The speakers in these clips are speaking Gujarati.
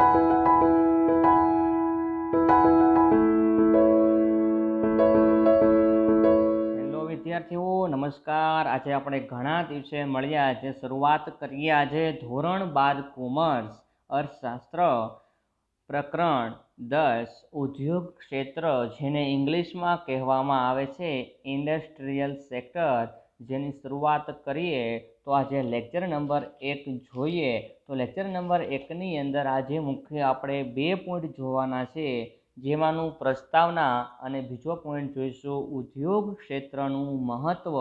હેલો વિદ્યાર્થીઓ, નમસ્કાર। આજે આપણે ઘણા દિવસે મળ્યા। આજે શરૂઆત કરીએ આજે ધોરણ 12 કોમર્સ અર્થશાસ્ત્ર પ્રકરણ 10 ઉદ્યોગ ક્ષેત્ર, જેને ઇંગ્લિશમાં કહેવામાં આવે છે ઇન્ડસ્ટ્રીયલ સેક્ટર, જેની શરૂઆત કરીએ તો આજે લેક્ચર નંબર 1 જોઈએ। તો લેક્ચર નંબર 1ની અંદર આજે મુખ્ય આપણે 2 પોઈન્ટ જોવાના છે, જેમાંનું પ્રસ્તાવના અને બીજો પોઈન્ટ જોઈશું ઉદ્યોગ ક્ષેત્રનું મહત્વ।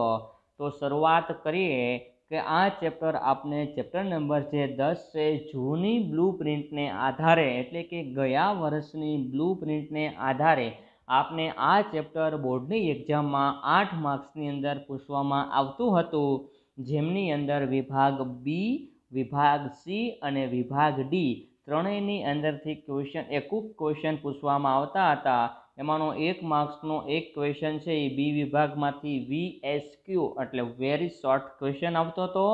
તો શરૂઆત કરીએ કે આ ચેપ્ટર આપને ચેપ્ટર નંબર જે 10 છે જૂની બ્લુ પ્રિન્ટને આધારે, એટલે કે ગયા વર્ષની બ્લુ પ્રિન્ટને આધારે આપને આ ચેપ્ટર બોર્ડની એક્ઝામમાં 8 માર્ક્સની અંદર પૂછવામાં આવતું હતું, જેમની અંદર વિભાગ બી, વિભાગ સી અને વિભાગ ડી ત્રણેયની અંદરથી એકૂપ ક્વેશ્ચન પૂછવામાં આવતા હતા। એમાંનો 1 માર્ક્સનો એક ક્વેશ્ચન છે એ બી વિભાગમાંથી VSQ એટલે વેરી શોર્ટ ક્વેશ્ચન આવતો હતો।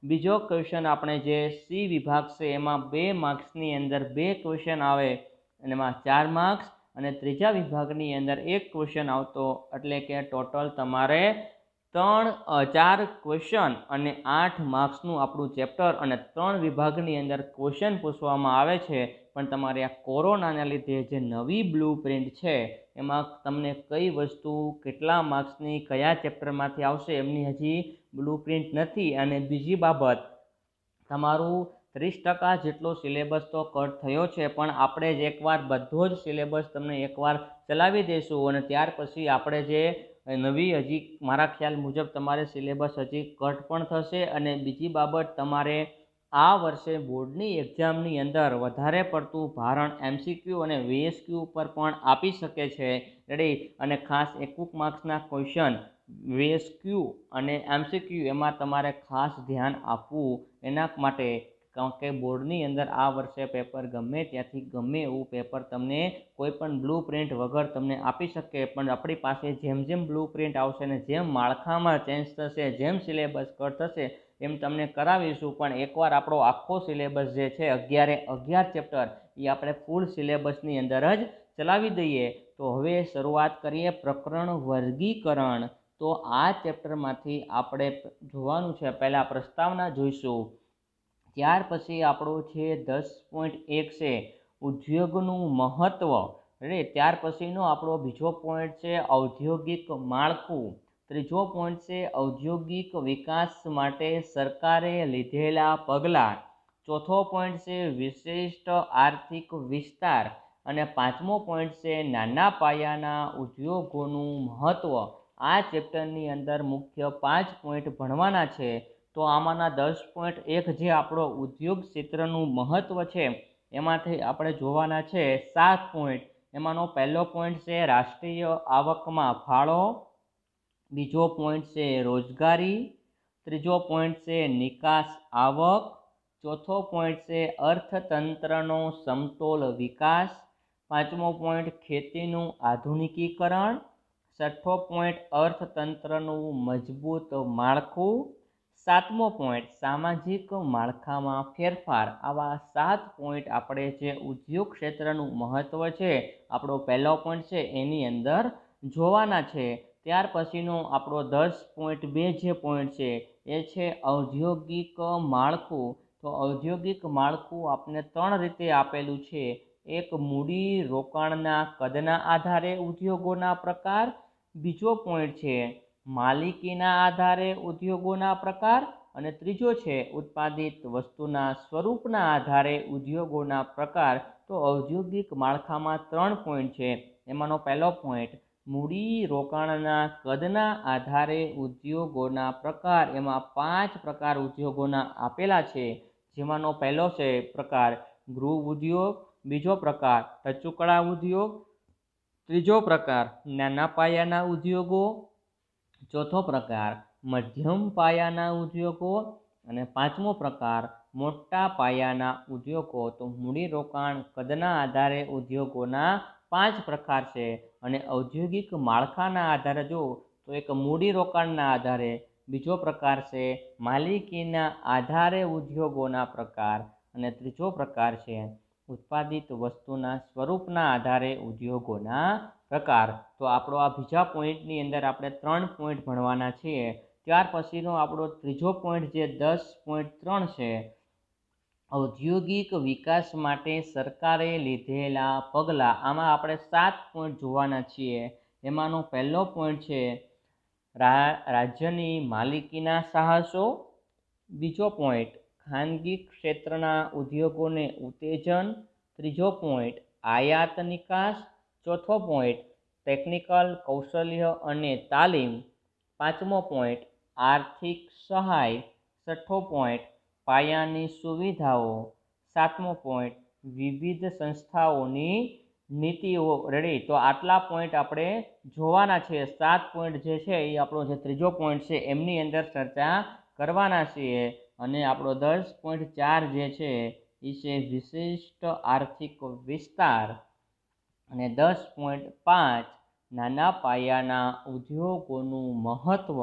બીજો ક્વેશ્ચન આપણે જે સી વિભાગ છે એમાં 2 માર્ક્સની અંદર 2 ક્વેશ્ચન આવે અને એમાં 4 માર્ક્સ, અને ત્રીજા વિભાગની અંદર એક ક્વેશ્ચન આવતો, એટલે કે ટોટલ તમારે 4 ક્વેશ્ચન અને 8 માર્ક્સનું આપણું ચેપ્ટર અને 3 વિભાગની અંદર ક્વેશ્ચન પૂછવામાં આવે છે। પણ તમારે આ કોરોનાના લીધે જે નવી બ્લુ પ્રિન્ટ છે એમાં તમને કઈ વસ્તુ કેટલા માર્ક્સની કયા ચેપ્ટરમાંથી આવશે એમની હજી બ્લુ પ્રિન્ટ નથી। અને બીજી બાબત, તમારું 30% જેટલો સિલેબસ તો કટ થયો છે, પણ આપણે જ એકવાર બધો જ સિલેબસ તમને એકવાર ચલાવી દઈશું અને ત્યાર પછી આપણે જે નવી હજી મારા ખ્યાલ મુજબ તમારે સિલેબસ હજી કટ પણ થશે। અને બીજી બાબત, તમારે આ વર્ષે બોર્ડની એક્ઝામની અંદર વધારે પડતું ભારણ MCQ અને VSQ ઉપર પણ આપી શકે છે રેડી। અને ખાસ એકૂપ માર્ક્સના ક્વેશ્ચન VSQ અને MCQ એમાં તમારે ખાસ ધ્યાન આપવું એના માટે, કારણ કે બોર્ડની અંદર આ વર્ષે પેપર ગમે ત્યાંથી ગમે એવું પેપર તમને કોઈ પણ બ્લુ પ્રિન્ટ વગર તમને આપી શકે, પણ આપણી પાસે જેમ જેમ બ્લુ પ્રિન્ટ આવશે ને જેમ માળખામાં ચેન્જ થશે, જેમ સિલેબસ કટ થશે એમ તમને કરાવીશું। પણ એકવાર આપણો આખો સિલેબસ જે છે 11 ચેપ્ટર એ આપણે ફૂલ સિલેબસની અંદર જ ચલાવી દઈએ। તો હવે શરૂઆત કરીએ પ્રકરણ વર્ગીકરણ। તો આ ચેપ્ટરમાંથી આપણે જોવાનું છે, પહેલાં પ્રસ્તાવના જોઈશું, ત્યાર પછી આપણો છે 10.1 છે ઉદ્યોગનું મહત્વ, ત્યાર પછીનો આપણો બીજો પોઈન્ટ છે ઔદ્યોગિક માળખું, ત્રીજો પોઈન્ટ છે ઔદ્યોગિક વિકાસ માટે સરકારે લીધેલા પગલાં, ચોથો પોઈન્ટ છે વિશિષ્ટ આર્થિક વિસ્તાર, અને પાંચમો પોઈન્ટ છે નાના પાયાના ઉદ્યોગોનું મહત્વ। આ ચેપ્ટરની અંદર મુખ્ય 5 પોઈન્ટ ભણવાના છે। તો આમાંના 10.1 જે આપણો ઉદ્યોગ ક્ષેત્રનું મહત્વ છે એમાંથી આપણે જોવાના છે 7 પોઈન્ટ। એમાંનો પહેલો પોઈન્ટ છે રાષ્ટ્રીય આવકમાં ફાળો, બીજો પોઈન્ટ છે રોજગારી, ત્રીજો પોઈન્ટ છે નિકાસ આવક, ચોથો પોઈન્ટ છે અર્થતંત્રનો સમતોલ વિકાસ, પાંચમો પોઈન્ટ ખેતીનું આધુનિકીકરણ, છઠ્ઠો પોઈન્ટ અર્થતંત્રનું મજબૂત માળખું, સાતમો પોઈન્ટ સામાજિક માળખામાં ફેરફાર। આવા 7 પોઈન્ટ આપણે જે ઉદ્યોગ ક્ષેત્રનું મહત્વ છે આપણો પહેલો પોઈન્ટ છે એની અંદર જોવાના છે। ત્યાર પછીનો આપણો 10.2 જે પોઈન્ટ છે એ છે ઔદ્યોગિક માળખું। તો ઔદ્યોગિક માળખું આપણે 3 રીતે આપેલું છે, એક મૂડી રોકાણના કદના આધારે ઉદ્યોગોના પ્રકાર, બીજો પોઈન્ટ છે માલિકીના આધારે ઉદ્યોગોના પ્રકાર, અને ત્રીજો છે ઉત્પાદિત વસ્તુના સ્વરૂપના આધારે ઉદ્યોગોના પ્રકાર। તો ઔદ્યોગિક માળખામાં 3 પોઈન્ટ છે। એમાંનો પહેલો પોઈન્ટ મૂડી રોકાણના કદના આધારે ઉદ્યોગોના પ્રકાર, એમાં 5 પ્રકાર ઉદ્યોગોના આપેલા છે, જેમાંનો પહેલો છે પ્રકાર ગૃહ ઉદ્યોગ, બીજો પ્રકાર ટચુકડા ઉદ્યોગ, ત્રીજો પ્રકાર નાના પાયાના ઉદ્યોગો, ચોથો પ્રકાર મધ્યમ પાયાના ઉદ્યોગો, અને પાંચમો પ્રકાર મોટા પાયાના ઉદ્યોગો। તો મૂડીરોકાણ કદના આધારે ઉદ્યોગોના 5 પ્રકાર છે। અને ઔદ્યોગિક માળખાના આધારે જો તો એક મૂડીરોકાણના આધારે, બીજો પ્રકાર છે માલિકીના આધારે ઉદ્યોગોના પ્રકાર, અને ત્રીજો પ્રકાર છે ઉત્પાદિત વસ્તુના સ્વરૂપના આધારે ઉદ્યોગોના પ્રકાર. તો આપણો આ બીજા પોઈન્ટની અંદર આપણે 3 પોઈન્ટ ભણવાના છીએ. ત્યાર પછીનો આપણો ત્રીજો પોઈન્ટ જે 10.3 છે, ઔદ્યોગિક વિકાસ માટે સરકારે લીધેલા પગલાં. આમાં આપણે 7 પોઈન્ટ જોવાના છીએ. એમાંનો પહેલો પોઈન્ટ છે રાજ્યની માલિકીના સાહસો. બીજો પોઈન્ટ ખાનગી ક્ષેત્રના ઉદ્યોગોને ઉત્તેજન. ત્રીજો પોઈન્ટ આયાત નિકાસ. ચોથો પોઈન્ટ ટેકનિકલ કૌશલ્ય અને તાલીમ. પાંચમો પોઈન્ટ આર્થિક સહાય. છઠ્ઠો પોઈન્ટ પાયાની સુવિધાઓ. સાતમો પોઈન્ટ વિવિધ સંસ્થાઓની નીતિઓ. રેડી? તો આટલા પોઈન્ટ આપણે જોવાના છે. 7 પોઈન્ટ જે છે એ આપણો જે ત્રીજો પોઈન્ટ છે એમની અંદર ચર્ચા કરવાના છીએ. અને આપણો 10.4 જે છે એ છે વિશિષ્ટ આર્થિક વિસ્તાર. અને 10.5 નાના પાયાના ઉદ્યોગોનું મહત્ત્વ.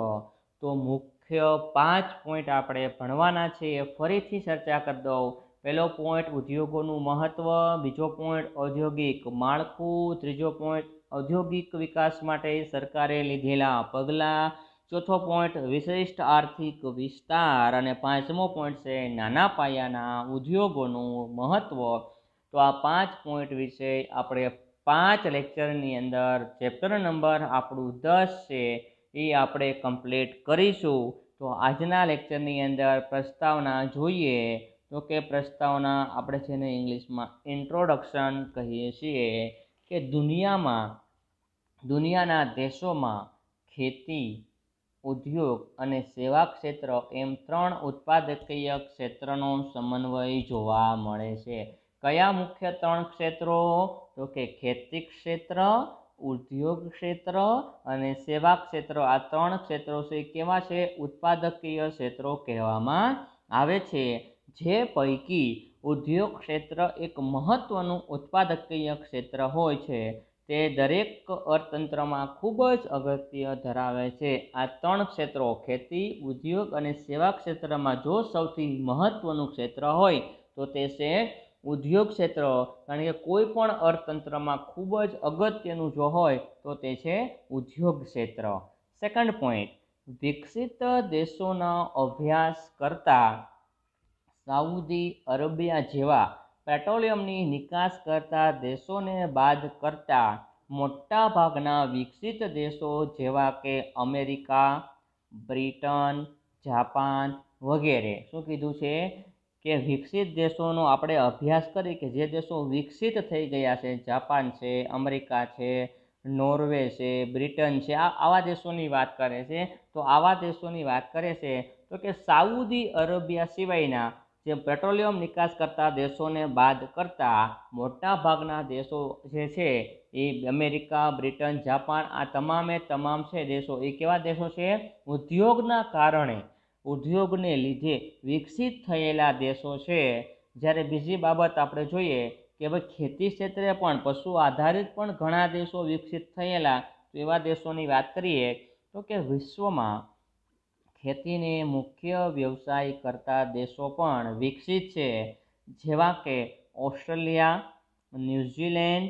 તો મુખ્ય 5 પોઈન્ટ આપણે ભણવાના છે. ફરીથી ચર્ચા કરી દઉં. પહેલો પોઈન્ટ ઉદ્યોગોનું મહત્ત્વ. બીજો પોઈન્ટ ઔદ્યોગિક માળખું. ત્રીજો પોઈન્ટ ઔદ્યોગિક વિકાસ માટે સરકારે લીધેલા પગલાં. ચોથો પોઈન્ટ વિશિષ્ટ આર્થિક વિસ્તાર. અને પાંચમો પોઈન્ટ છે નાના પાયાના ઉદ્યોગોનું મહત્ત્વ. તો આ 5 પોઈન્ટ વિશે આપણે 5 લેક્ચરની અંદર ચેપ્ટર નંબર આપણું 10 છે એ આપણે કમ્પ્લીટ કરીશું. તો આજના લેક્ચરની અંદર પ્રસ્તાવના જોઈએ. તો કે પ્રસ્તાવના આપણે જેને ઇંગ્લિશમાં ઇન્ટ્રોડક્શન કહીએ છીએ કે દુનિયાના દેશોમાં ખેતી, ઉદ્યોગ અને સેવા ક્ષેત્ર એમ 3 ઉત્પાદકીય ક્ષેત્રનો સમન્વય જોવા મળે છે. કયા મુખ્ય 3 ક્ષેત્રો? તો કે ખેતી ક્ષેત્ર, ઉદ્યોગ ક્ષેત્ર અને સેવા ક્ષેત્ર. આ 3 ક્ષેત્રો છે કેવા છે? ઉત્પાદકીય ક્ષેત્રો કહેવામાં આવે છે. જે પૈકી ઉદ્યોગ ક્ષેત્ર એક મહત્વનું ઉત્પાદકીય ક્ષેત્ર હોય છે. તે દરેક અર્થતંત્રમાં ખૂબ જ અગત્ય ધરાવે છે. આ 3 ક્ષેત્રો ખેતી, ઉદ્યોગ અને સેવા ક્ષેત્રમાં જો સૌથી મહત્વનું ક્ષેત્ર હોય તો તે છે ઉદ્યોગ ક્ષેત્ર. કારણ કે કોઈ પણ અર્થતંત્રમાં ખૂબ જ અગત્યનું જો હોય તો તે છે ઉદ્યોગ ક્ષેત્ર. સેકન્ડ પોઈન્ટ વિકસિત દેશોના અભ્યાસ કરતા સાઉદી અરેબિયા જેવા પેટ્રોલિયમની નિકાસ કરતા દેશોને બાદ કરતા મોટા ભાગના વિકસિત દેશો જેવા કે અમેરિકા, બ્રિટન, જાપાન વગેરે. શું કીધું છે કે વિકસિત દેશોનો આપણે અભ્યાસ કરીએ કે જે દેશો વિકસિત થઈ ગયા છે, જાપાન છે, અમેરિકા છે, નોર્વે છે, બ્રિટન છે, આવા દેશોની વાત કરે છે. તો આવા દેશોની વાત કરે છે તો કે સાઉદી અરેબિયા સિવાયના જે પેટ્રોલિયમ નિકાસ કરતા દેશોને બાદ કરતા મોટા ભાગના દેશો જે છે એ અમેરિકા, બ્રિટન, જાપાન આ તમામે તમામ છે દેશો એ કેવા દેશો છે? ઉદ્યોગના કારણે, ઉદ્યોગને લીધે વિકસિત થયેલા દેશો છે. જ્યારે બીજી બાબત આપણે જોઈએ કે ભાઈ ખેતી ક્ષેત્રે પણ પશુ આધારિત પણ ઘણા દેશો વિકસિત થયેલા. તો એવા દેશોની વાત કરીએ તો કે વિશ્વમાં ખેતીને મુખ્ય વ્યવસાય કરતા દેશો પણ વિકસિત છે. જેવા કે ઓસ્ટ્રેલિયા, ન્યૂઝીલેન્ડ.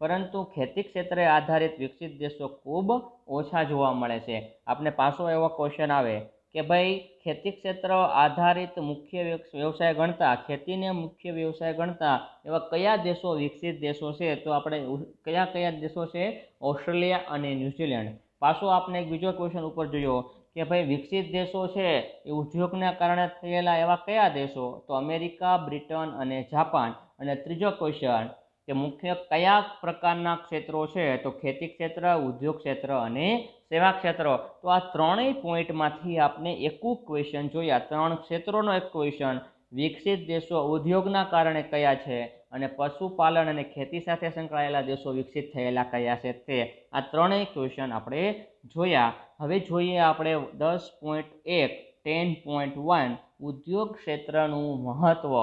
પરંતુ ખેતી ક્ષેત્રે આધારિત વિકસિત દેશો ખૂબ ઓછા જોવા મળે છે. આપણે પાછો એવો ક્વેશ્ચન આવે કે ભાઈ ખેતી ક્ષેત્ર આધારિત મુખ્ય વ્યવસાય ગણતા, ખેતીને મુખ્ય વ્યવસાય ગણતા એવા કયા દેશો વિકસિત દેશો છે? તો આપણે કયા દેશો છે? ઓસ્ટ્રેલિયા અને ન્યૂઝીલેન્ડ. પાછો આપણે એક બીજો ક્વેશ્ચન ઉપર જોયો કે ભાઈ વિકસિત દેશો છે એ ઉદ્યોગના કારણે થયેલા એવા કયા દેશો? તો અમેરિકા, બ્રિટન અને જાપાન. અને ત્રીજો ક્વેશ્ચન કે મુખ્ય કયા પ્રકારના ક્ષેત્રો છે? તો ખેતી ક્ષેત્ર, ઉદ્યોગ ક્ષેત્ર અને સેવા ક્ષેત્ર. તો આ ત્રણેય પોઈન્ટમાંથી આપણે એક ક્વેશ્ચન જોયા. 3 ક્ષેત્રોનો એક ક્વેશ્ચન. વિકસિત દેશો ઉદ્યોગના કારણે કયા છે અને પશુપાલન અને ખેતી સાથે સંકળાયેલા દેશો વિકસિત થયેલા કયા છે તે. આ ત્રણેય ક્વેશ્ચન આપણે જોયા. હવે જોઈએ આપણે 10.1 10.1 ઉદ્યોગ ક્ષેત્રનું મહત્વ.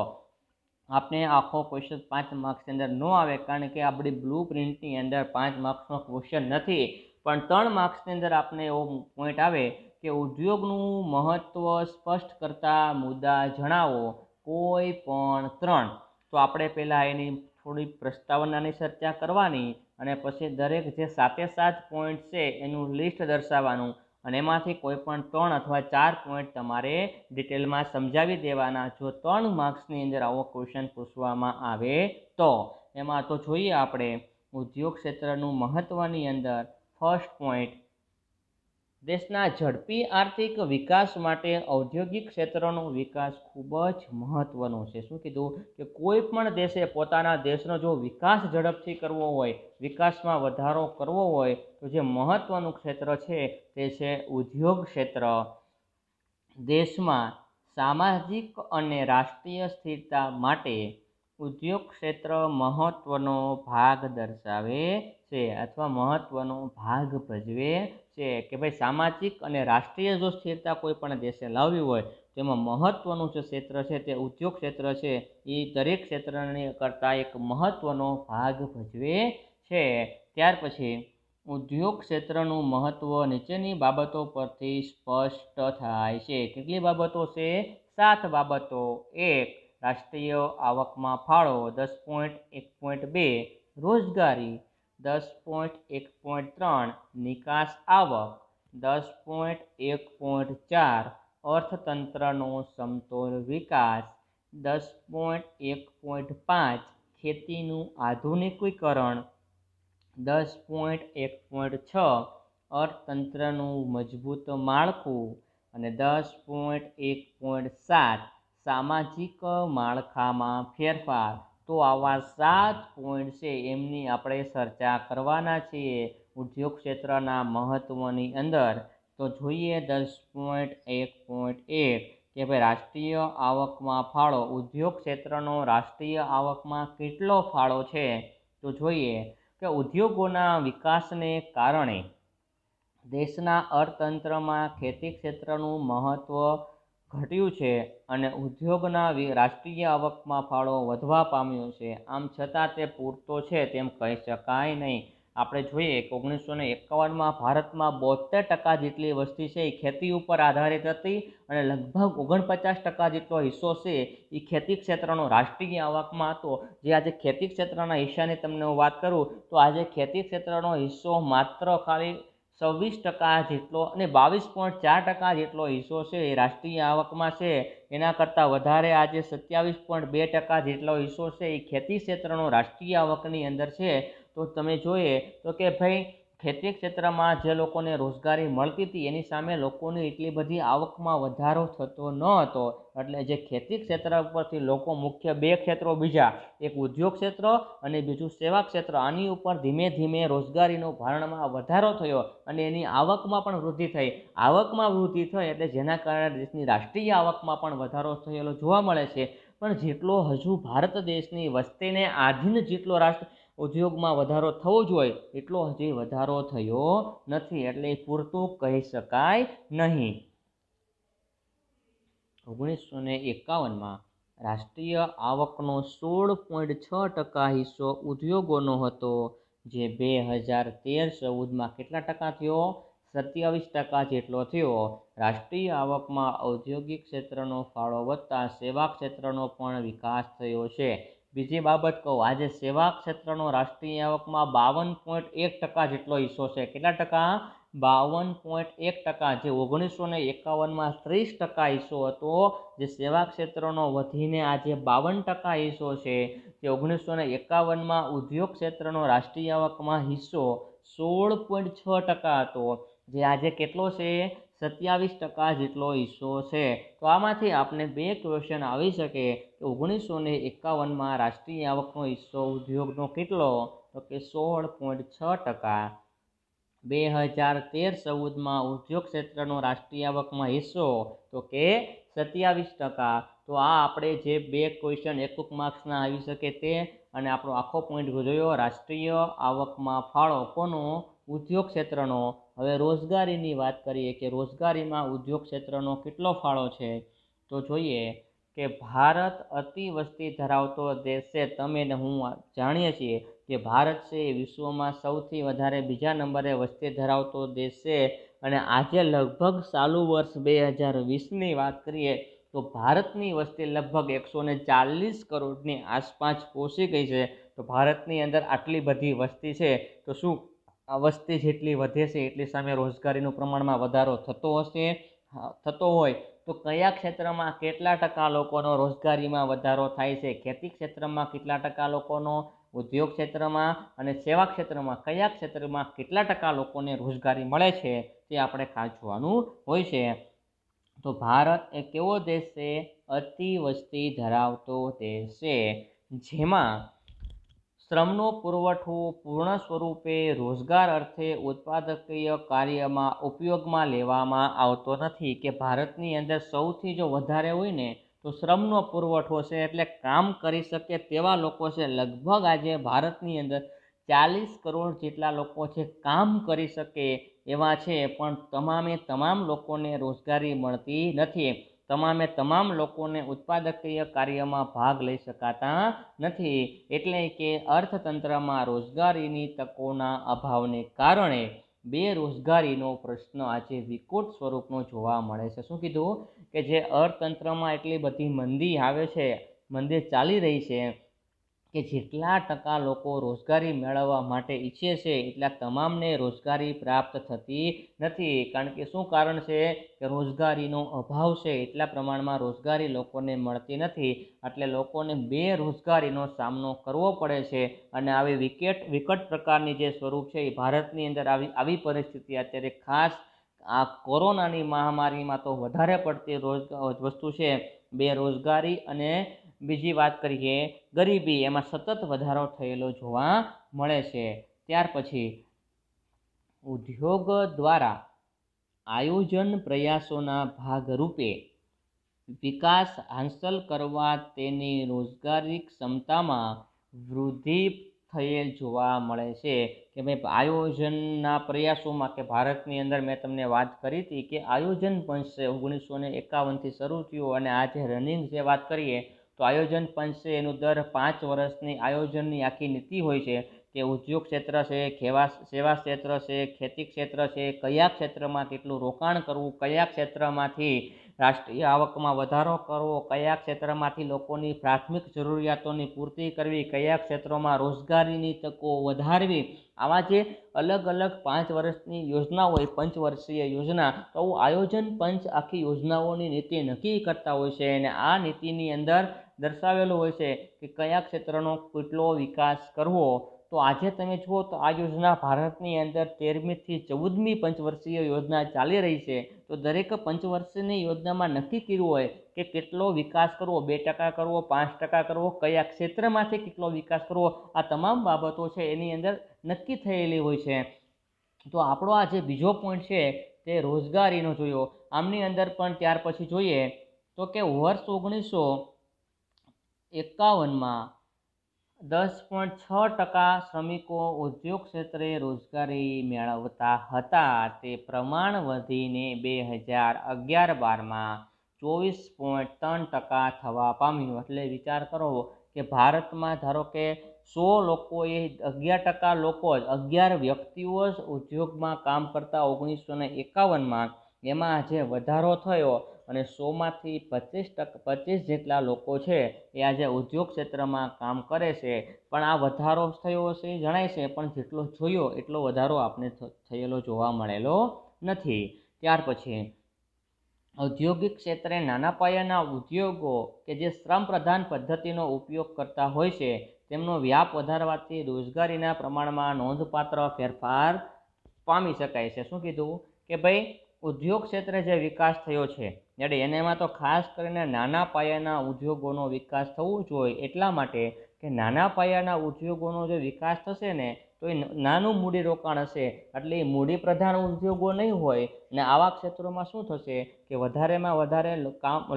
આપણે આખો ક્વેશ્ચન 5 માર્ક્સની અંદર ન આવે કારણ કે આપણી બ્લુ પ્રિન્ટની અંદર 5 માર્ક્સનો ક્વેશ્ચન નથી. પણ 3 માર્ક્સની અંદર આપણે એવો પોઈન્ટ આવે કે કે ઉદ્યોગનું મહત્ત્વ સ્પષ્ટ કરતા મુદ્દા જણાવો, કોઈ પણ 3. તો આપણે પહેલાં એની થોડી પ્રસ્તાવનાની ચર્ચા કરવાની અને પછી દરેક જે 7 પોઈન્ટ છે એનું લિસ્ટ દર્શાવવાનું અને એમાંથી કોઈ પણ 3 અથવા 4 પોઈન્ટ તમારે ડિટેલમાં સમજાવી દેવાના. જો 3 માર્ક્સની અંદર આવો ક્વેશ્ચન પૂછવામાં આવે તો એમાં તો જોઈએ આપણે ઉદ્યોગ ક્ષેત્રનું મહત્ત્વની અંદર ફર્સ્ટ પોઈન્ટ, દેશના ઝડપી આર્થિક વિકાસ માટે ઔદ્યોગિક ક્ષેત્રનો વિકાસ ખૂબ જ મહત્ત્વનો છે. શું કીધું કે કોઈ પણ દેશે પોતાના દેશનો જો વિકાસ ઝડપથી કરવો હોય, વિકાસમાં વધારો કરવો હોય તો જે મહત્ત્વનું ક્ષેત્ર છે તે છે ઉદ્યોગ ક્ષેત્ર. દેશમાં સામાજિક અને રાષ્ટ્રીય સ્થિરતા માટે ઉદ્યોગ ક્ષેત્ર મહત્ત્વનો ભાગ દર્શાવે છે અથવા મહત્ત્વનો ભાગ ભજવે છે. કે ભાઈ સામાજિક અને રાષ્ટ્રીય જો સ્થિરતા કોઈ પણ દેશે લાવવી હોય તેમાં મહત્ત્વનું જે ક્ષેત્ર છે તે ઉદ્યોગ ક્ષેત્ર છે, એ દરેક ક્ષેત્રની કરતાં એક મહત્ત્વનો ભાગ ભજવે છે. ત્યાર પછી ઉદ્યોગ ક્ષેત્રનું મહત્ત્વ નીચેની બાબતો પરથી સ્પષ્ટ થાય છે. કેટલી બાબતો છે? 7 બાબતો. 1. રાષ્ટ્રીય આવકમાં ફાળો 10.1.2, રોજગારી 10.1.3, નિકાસ આવક 10.1.4, અર્થતંત્રનો સમતોલ વિકાસ 10.1.5, ખેતીનું આધુનિકીકરણ 10.1.6, અર્થતંત્રનું મજબૂત માળખું અને 10.1.7, સામાજિક માળખામાં ફેરફાર. તો આવા 7 પોઈન્ટ છે એમની આપણે ચર્ચા કરવાના છીએ ઉદ્યોગ ક્ષેત્રના મહત્ત્વની અંદર. તો જોઈએ 10.1.1 કે ભાઈ રાષ્ટ્રીય આવકમાં ફાળો, ઉદ્યોગ ક્ષેત્રનો રાષ્ટ્રીય આવકમાં કેટલો ફાળો છે? તો જોઈએ કે ઉદ્યોગોના વિકાસને કારણે દેશના અર્થતંત્રમાં ખેતી ક્ષેત્રનું મહત્ત્વ ઘટ્યું છે અને ઉદ્યોગના રાષ્ટ્રીય આવકમાં ફાળો વધવા પામ્યો છે. આમ છતાં તે પૂરતો છે તેમ કહી શકાય નહીં. આપણે જોઈએ કે 1951માં ભારતમાં 72% જેટલી વસ્તી છે એ ખેતી ઉપર આધારિત હતી અને લગભગ 49% જેટલો હિસ્સો છે એ ખેતી ક્ષેત્રનો રાષ્ટ્રીય આવકમાં હતો. જે આજે ખેતી ક્ષેત્રના હિસ્સાની તમને હું વાત કરું તો આજે ખેતી ક્ષેત્રનો હિસ્સો માત્ર ખાલી 26% જેટલો અને 22.4% જેટલો હિસ્સો છે એ રાષ્ટ્રીય આવકમાં છે. એના કરતાં વધારે આજે 27.2% જેટલો હિસ્સો છે એ ખેતી ક્ષેત્રનો રાષ્ટ્રીય આવકની અંદર છે. તો તમે જોઈએ તો કે ભાઈ ખેતી ક્ષેત્રમાં જે લોકોને રોજગારી મળતી હતી એની સામે લોકોની એટલી બધી આવકમાં વધારો થતો ન હતો. એટલે જે ખેતી ક્ષેત્ર ઉપરથી લોકો મુખ્ય 2 ક્ષેત્રો બીજા, એક ઉદ્યોગ ક્ષેત્ર અને બીજું સેવા ક્ષેત્ર, આની ઉપર ધીમે ધીમે રોજગારીનો ભારણમાં વધારો થયો અને એની આવકમાં પણ વૃદ્ધિ થઈ. આવકમાં વૃદ્ધિ થઈ એટલે જેના કારણે દેશની રાષ્ટ્રીય આવકમાં પણ વધારો થયેલો જોવા મળે છે. પણ જેટલો હજુ ભારત દેશની વસ્તીને આધીન જેટલો રાષ્ટ્ર ઉદ્યોગમાં વધારો થવો જોઈએ એટલો હજી વધારો થયો નથી. એટલે એ પૂરતું કહી શકાય નહીં. 1951માં રાષ્ટ્રીય આવકનો 16.6% હિસ્સો ઉદ્યોગોનો હતો, જે 2013-14માં કેટલા ટકા થયો? 27% જેટલો થયો. રાષ્ટ્રીય આવકમાં ઔદ્યોગિક ક્ષેત્રનો ફાળો વધતા સેવા ક્ષેત્રનો પણ વિકાસ થયો છે. બીજી બાબત કહું, આજે સેવા ક્ષેત્રનો રાષ્ટ્રીય આવકમાં 52.1% જેટલો હિસ્સો છે. કેટલા ટકા? 52.1%. જે 1951માં 30% હિસ્સો હતો, જે સેવા ક્ષેત્રનો વધીને આજે 52% હિસ્સો છે. જે 1951માં ઉદ્યોગ ક્ષેત્રનો રાષ્ટ્રીય આવકમાં હિસ્સો 16.6% હતો, જે આજે કેટલો છે? 27% જેટલો હિસ્સો છે. તો આમાંથી આપણે 2 ક્વેશ્ચન આવી શકે કે 1951માં રાષ્ટ્રીય આવકનો હિસ્સો ઉદ્યોગનો કેટલો? તો કે 16.6%. 2013-14માં ઉદ્યોગ ક્ષેત્રનો રાષ્ટ્રીય આવકમાં હિસ્સો તો કે 27%. તો આ આપણે જે 2 ક્વેશ્ચન એક માર્ક્સના આવી શકે તે અને આપણો આખો પોઈન્ટ જોયો રાષ્ટ્રીય આવકમાં ફાળો કોનો? ઉદ્યોગ ક્ષેત્રનો. હવે રોજગારીની વાત કરીએ કે રોજગારીમાં ઉદ્યોગ ક્ષેત્રનો કેટલો ફાળો છે? તો જોઈએ કે ભારત અતિ વસ્તી ધરાવતો દેશ છે. તમે ને હું જાણીએ છીએ કે ભારત છે એ વિશ્વમાં સૌથી વધારે બીજા નંબરે વસ્તી ધરાવતો દેશ છે અને આજે લગભગ ચાલુ વર્ષ 2020ની વાત કરીએ તો ભારતની વસ્તી લગભગ 140 કરોડની આસપાસ પહોંચી ગઈ છે। તો ભારતની અંદર આટલી બધી વસ્તી છે તો શું આ વસ્તી જેટલી વધે છે એટલી સામે રોજગારીનું પ્રમાણમાં વધારો થતો હશે? થતો હોય તો કયા ક્ષેત્રમાં કેટલા ટકા લોકોનો રોજગારીમાં વધારો થાય છે? ખેતી ક્ષેત્રમાં કેટલા ટકા લોકોનો, ઉદ્યોગ ક્ષેત્રમાં અને સેવા ક્ષેત્રમાં કયા ક્ષેત્રમાં કેટલા ટકા લોકોને રોજગારી મળે છે તે આપણે ખાસ જોવાનું હોય છે। તો ભારત એ કેવો દેશ છે? અતિ વસ્તી ધરાવતો દેશ છે, જેમાં શ્રમનો પુરવઠો પૂર્ણ સ્વરૂપે રોજગાર અર્થે ઉત્પાદકીય કાર્યમાં ઉપયોગમાં લેવામાં આવતો નથી। કે ભારતની અંદર સૌથી જો વધારે હોય ને તો શ્રમનો પુરવઠો છે, એટલે કામ કરી શકે તેવા લોકો છે। લગભગ આજે ભારતની અંદર 40 કરોડ જેટલા લોકો છે કામ કરી શકે એવા છે, પણ તમામે તમામ લોકોને રોજગારી મળતી નથી। તમામે તમામ લોકોને ઉત્પાદકીય કાર્યમાં ભાગ લઈ શકાતા નથી। એટલે કે અર્થતંત્રમાં રોજગારીની તકોના અભાવને કારણે બેરોજગારીનો પ્રશ્ન આજે વિકટ સ્વરૂપનો જોવા મળે છે। શું કીધું? કે જે અર્થતંત્રમાં એટલી બધી મંદી આવે છે, મંદી ચાલી રહી છે કે જેટલા ટકા લોકો રોજગારી મેળવવા માટે ઈચ્છે છે એટલા તમામને રોજગારી પ્રાપ્ત થતી નથી। કારણ કે શું કારણ છે? કે રોજગારીનો અભાવ છે, એટલા પ્રમાણમાં રોજગારી લોકોને મળતી નથી, એટલે લોકોને બેરોજગારીનો સામનો કરવો પડે છે। અને આવી વિકટ પ્રકારની જે સ્વરૂપ છે એ ભારતની અંદર આવી પરિસ્થિતિ અત્યારે ખાસ આ કોરોનાની મહામારીમાં તો વધારે પડતી વસ્તુ છે બેરોજગારી, અને બીજી વાત કરીએ ગરીબી, એમાં સતત વધારો થયેલો જોવા મળે છે। ત્યાર પછી ઉદ્યોગ દ્વારા આયોજન પ્રયાસોના ભાગરૂપે વિકાસ હાંસલ કરવા તેની રોજગારી ક્ષમતામાં વૃદ્ધિ થયેલ જોવા મળે છે। કે ભાઈ આયોજનના પ્રયાસોમાં કે ભારતની અંદર મેં તમને વાત કરી હતી કે આયોજન પંચ છે 1951થી શરૂ થયું, અને આજે રનિંગ જે વાત કરીએ તો આયોજન પંચ છે એનું દર 5 વર્ષની આયોજનની આખી નીતિ હોય છે કે ઉદ્યોગ ક્ષેત્ર છે, સેવા ક્ષેત્ર છે, ખેતી ક્ષેત્ર છે, કયા ક્ષેત્રમાં કેટલું રોકાણ કરવું, કયા ક્ષેત્રમાંથી રાષ્ટ્રીય આવકમાં વધારો કરવો, કયા ક્ષેત્રમાંથી લોકોની પ્રાથમિક જરૂરિયાતોની પૂર્તિ કરવી, કયા ક્ષેત્રોમાં રોજગારીની તકો વધારવી, આવા જે અલગ અલગ 5 વર્ષની યોજના હોય, પંચવર્ષીય યોજના, તો આયોજન પંચ આખી યોજનાઓની નીતિ નક્કી કરતા હોય છે, અને આ નીતિની અંદર દર્શાવેલું હોય છે કે કયા ક્ષેત્રનો કેટલો વિકાસ કરવો। તો આજે તમે જુઓ તો આ યોજના ભારતની અંદર 13મી થી 14મી પંચવર્ષીય યોજના ચાલી રહી છે। તો દરેક પંચવર્ષની યોજનામાં નક્કી કર્યું હોય કે કેટલો વિકાસ કરવો, 2% કરવો, 5% કરવો, કયા ક્ષેત્રમાંથી કેટલો વિકાસ કરવો, આ તમામ બાબતો છે એની અંદર નક્કી થયેલી હોય છે। તો આપણો આ જે બીજો પોઈન્ટ છે તે રોજગારીનો જોયો। આમની અંદર પણ ત્યાર પછી જોઈએ તો કે વર્ષ 1951માં 10.6% શ્રમિકો ઉદ્યોગ ક્ષેત્રે રોજગારી મેળવતા હતા, તે પ્રમાણ વધીને 2011-12માં 24.3% થવા પામ્યું। એટલે વિચાર કરો કે ભારતમાં ધારો કે 100 લોકોએ 11% લોકો જ, 11 વ્યક્તિઓ જ ઉદ્યોગમાં કામ કરતા 1951માં, એમાં જે વધારો થયો અને 100માંથી 25 જેટલા લોકો છે એ આજે ઉદ્યોગ ક્ષેત્રમાં કામ કરે છે। પણ આ વધારો થયો હશે જણાય છે, પણ જેટલો જોયો એટલો વધારો આપણે થયેલો જોવા મળેલો નથી। ત્યાર પછી ઔદ્યોગિક ક્ષેત્રે નાના પાયાના ઉદ્યોગો કે જે શ્રમ પ્રધાન પદ્ધતિનો ઉપયોગ કરતા હોય છે તેમનો વ્યાપ વધારવાથી રોજગારીના પ્રમાણમાં નોંધપાત્ર ફેરફાર પામી શકાય છે। શું કીધું? કે ભાઈ ઉદ્યોગ ક્ષેત્રે જે વિકાસ થયો છે એમાં તો ખાસ કરીને નાના પાયાના ઉદ્યોગોનો વિકાસ થવો જોઈએ, એટલા માટે કે નાના પાયાના ઉદ્યોગોનો જે વિકાસ થશે ને તો એ નાનું મૂડીરોકાણ હશે, એટલે એ મૂડી પ્રધાન ઉદ્યોગો નહીં હોય, અને આવા ક્ષેત્રોમાં શું થશે કે વધારેમાં વધારે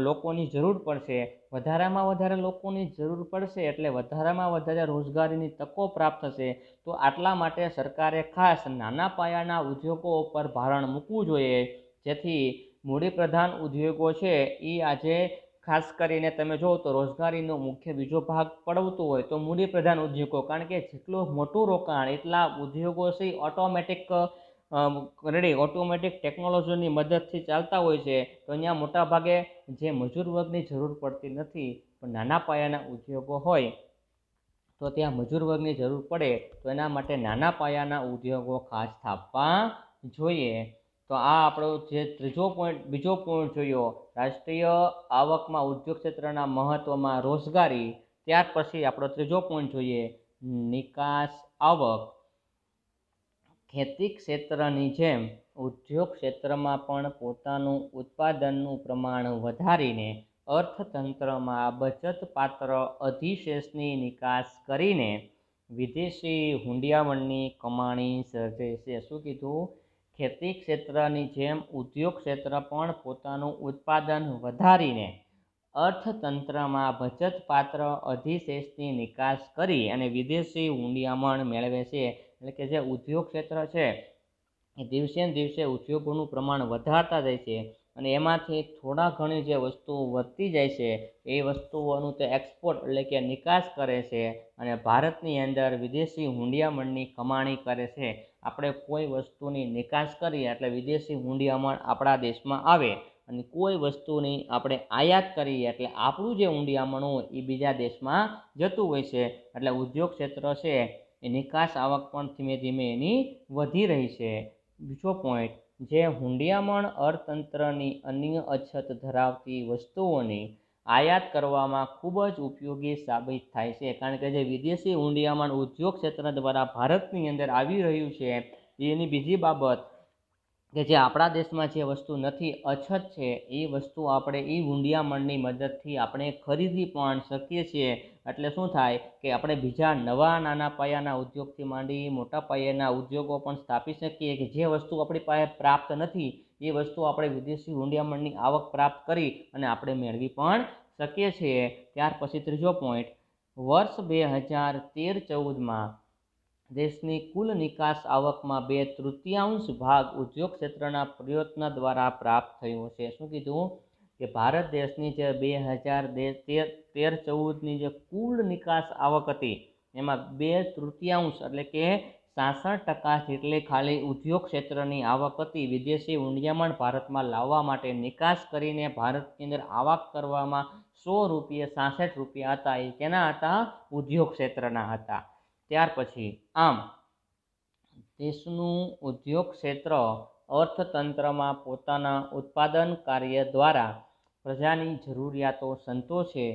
લોકોની જરૂર પડશે, વધારેમાં વધારે લોકોની જરૂર પડશે એટલે વધારેમાં વધારે રોજગારીની તકો પ્રાપ્ત થશે। તો આટલા માટે સરકારે ખાસ નાના પાયાના ઉદ્યોગો ઉપર ભારણ મૂકવું જોઈએ, જેથી મૂડી પ્રધાન ઉદ્યોગો છે એ આજે ખાસ કરીને તમે જુઓ તો રોજગારીનો મુખ્ય બીજો ભાગ પડવતો હોય તો મૂડી પ્રધાન ઉદ્યોગો, કારણ કે જેટલું મોટું રોકાણ એટલા ઉદ્યોગો છે ઓટોમેટિક રેડી ઓટોમેટિક ટેકનોલોજીની મદદથી ચાલતા હોય છે, તો અહીંયા મોટાભાગે જે મજૂર વર્ગની જરૂર પડતી નથી, પણ નાના પાયાના ઉદ્યોગો હોય તો ત્યાં મજૂર વર્ગની જરૂર પડે, તો એના માટે નાના પાયાના ઉદ્યોગો ખાસ સ્થાપવા જોઈએ. તો આ આપણો જે બીજો પોઈન્ટ જોયો, રાષ્ટ્રીય આવકમાં ઉદ્યોગ ક્ષેત્રના મહત્વમાં રોજગારી. ત્યાર પછી આપણો ત્રીજો પોઈન્ટ જોઈએ, નિકાસ આવક. ખેતી ક્ષેત્રની જેમ ઉદ્યોગ ક્ષેત્રમાં પણ પોતાનું ઉત્પાદનનું પ્રમાણ વધારીને અર્થતંત્રમાં બચતપાત્ર અધિશેષની નિકાસ કરીને વિદેશી હુંડિયામણની કમાણી સર્જે છે. શું કીધું? ખેતી ક્ષેત્રની જેમ ઉદ્યોગ ક્ષેત્ર પણ પોતાનું ઉત્પાદન વધારીને અર્થતંત્રમાં બચતપાત્ર અધિશેષની નિકાસ કરી અને વિદેશી હુંડિયામણ મેળવે છે. એટલે કે જે ઉદ્યોગ ક્ષેત્ર છે એ દિવસે ને દિવસે ઉદ્યોગોનું પ્રમાણ વધારતા જાય છે, અને એમાંથી થોડા ઘણી જે વસ્તુઓ વધતી જાય છે એ વસ્તુઓનું તે એક્સપોર્ટ એટલે કે નિકાસ કરે છે, અને ભારતની અંદર વિદેશી હુંડિયામણની કમાણી કરે છે. આપણે કોઈ વસ્તુની નિકાસ કરીએ એટલે વિદેશી હુંડિયામણ આપણા દેશમાં આવે, અને કોઈ વસ્તુની આપણે આયાત કરીએ એટલે આપણું જે હુંડિયામણ હોય એ બીજા દેશમાં જતું હોય છે. એટલે ઉદ્યોગ ક્ષેત્ર છે એ નિકાસ આવક પણ ધીમે ધીમે એની વધી રહી છે. બીજો પોઈન્ટ, જે હુંડિયામણ અર્થતંત્રની અન્ય અછત ધરાવતી વસ્તુઓની આયાત કરવામાં ખૂબ જ ઉપયોગી સાબિત થાય છે. કારણ કે જે વિદેશી હુંડિયામણ ઉદ્યોગ ક્ષેત્ર દ્વારા ભારતની અંદર આવી રહ્યું છે, એની બીજી બાબત કે જે આપણા દેશમાં જે વસ્તુ નથી, અછત છે, એ વસ્તુ આપણે એ હુંડિયામણની મદદથી આપણે ખરીદી પણ શકીએ છીએ. એટલે શું થાય કે આપણે બીજા નવા નાના પાયાના ઉદ્યોગથી માંડી મોટા પાયાના ઉદ્યોગો પણ સ્થાપી શકીએ, કે જે વસ્તુ આપણી પાસે પ્રાપ્ત નથી એ વસ્તુ આપણે વિદેશી હુંડિયામણની આવક પ્રાપ્ત કરી અને આપણે મેળવી પણ શકીએ છીએ. ત્યાર પછી ત્રીજો પોઈન્ટ, વર્ષ 2013-14માં દેશની કુલ નિકાસ આવકમાં 2/3 ભાગ ઉદ્યોગ ક્ષેત્રના પ્રયત્ન દ્વારા પ્રાપ્ત થયો છે. શું કીધું? કે ભારત દેશની જે 2013-14ની જે કુલ નિકાસ આવક હતી એમાં 2/3 એટલે કે 66% જેટલી ખાલી ઉદ્યોગ ક્ષેત્રની આવક હતી. વિદેશી હુંડિયામણ ભારતમાં લાવવા માટે નિકાસ કરીને ભારતની અંદર આવક કરવામાં 100 રૂપિયા 66 રૂપિયા હતા, એ કેના હતા? ઉદ્યોગ ક્ષેત્રના હતા. ત્યાર પછી આમ દેશનું ઉદ્યોગ ક્ષેત્ર અર્થતંત્રમાં પોતાના ઉત્પાદન કાર્ય દ્વારા પ્રજાની જરૂરિયાતો સંતોષે,